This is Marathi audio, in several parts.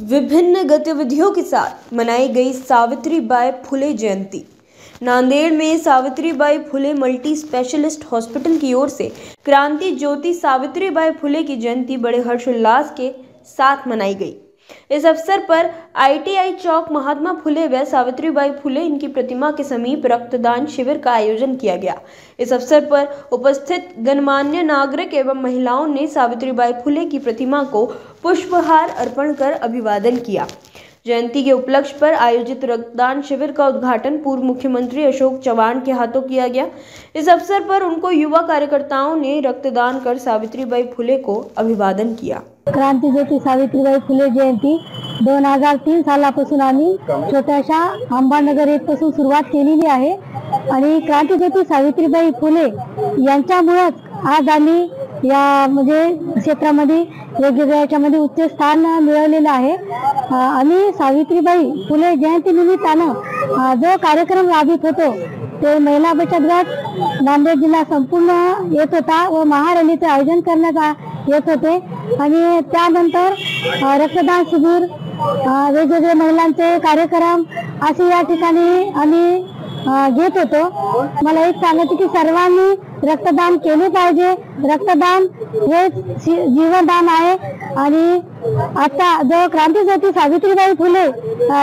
विभिन्न गतिविधियों के साथ मनाई गई सावित्रीबाई फुले जयंती। नांदेड़ में Savitribai Phule multi specialist hospital की ओर से क्रांति ज्योति सावित्रीबाई फुले की जयंती बड़े हर्षोल्लास के साथ मनाई गई। इस अवसर पर ITI चौक महात्मा फुले व सावित्रीबाई फुले इनकी प्रतिमा के समीप रक्तदान शिविर का आयोजन किया गया। इस अवसर पर उपस्थित गणमान्य नागरिक एवं महिलाओं ने सावित्रीबाई फुले की प्रतिमा को पुष्पहार अर्पण कर अभिवादन किया। जयंती के उपलक्ष्य पर आयोजित रक्तदान शिविर का उद्घाटन पूर्व मुख्यमंत्री अशोक चव्हाण के हाथों किया गया। इस अवसर पर उनको युवा कार्यकर्ताओं ने रक्तदान कर सावित्रीबाई फुले को अभिवादन किया। क्रांती ज्योती सावित्रीबाई फुले जयंती 2003 सालापासून आम्ही छोट्याशा अंबानगर येथपासून सुरुवात केलेली आहे आणि क्रांती ज्योती सावित्रीबाई फुले यांच्यामुळेच आज आम्ही या क्षेत्रामध्ये वेगवेगळ्या याच्यामध्ये उच्च स्थान मिळवलेलं आहे। आणि सावित्रीबाई फुले जयंती निमित्तानं जो कार्यक्रम राबवित होतो ते महिला बचत गट नांदेड जिल्हा संपूर्ण येत होता व महारॅलीचे आयोजन करण्यात येत होते आणि त्यानंतर रक्तदान शिबिर वेगवेगळे महिलांचे कार्यक्रम असे या ठिकाणी आम्ही घेत होतो। मला एक सांगायचं की सर्वांनी रक्तदान केले पाहिजे। रक्तदान हे जीवनदान आहे आणि आता जो क्रांती ज्योती सावित्रीबाई फुले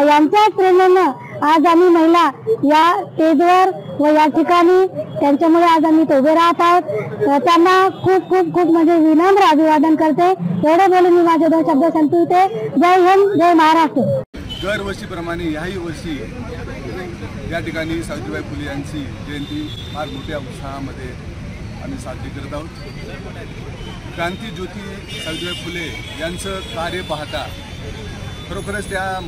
यांच्या प्रेरणेने आज आम्ही महिला या स्टेजवर व या ठिकाणी त्यांच्यामुळे आज आम्ही उभे राहत आहोत। त्यांना खूप खूप खूप विनम्र अभिवादन करते। एवढे बोलून मी माझे 2 शब्द संपवते। जय हिंद, जय महाराष्ट्र। दरवर्षीप्रमाणे याही वर्षी या ठिकाणी सावित्रीबाई फुले यांची जयंती फार मोठ्या उत्साहामध्ये आम्ही साजरी करत आहोत। क्रांती ज्योती सावित्रीबाई फुले यांचं कार्य पाहता खरोखरच त्या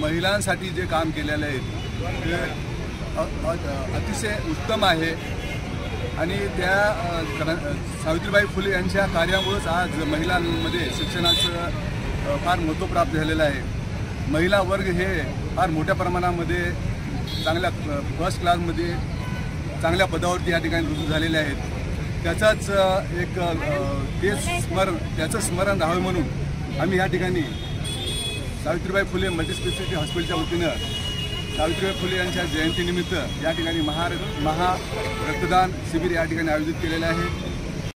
महिलांसाठी जे काम केलेलं आहे ते अतिशय उत्तम आहे आणि त्या सावित्रीबाई फुले यांच्या कार्यामुळेच आज महिलांमध्ये शिक्षणाचं फार महत्त्व प्राप्त झालेलं आहे। महिला वर्ग हे फार मोठ्या प्रमाणामध्ये चांगल्या फर्स्ट क्लासमध्ये चांगल्या पदावरती या ठिकाणी रुजू झालेले आहेत। त्याचाच एक त्याचं स्मरण राहावे म्हणून आम्ही या ठिकाणी सावित्रीबाई फुले मल्टीस्पेशालिटी हॉस्पिटलच्या वतीनं सावित्रीबाई फुले यांच्या जयंतीनिमित्त या ठिकाणी महा रक्तदान शिबिर या ठिकाणी आयोजित केलेले आहे।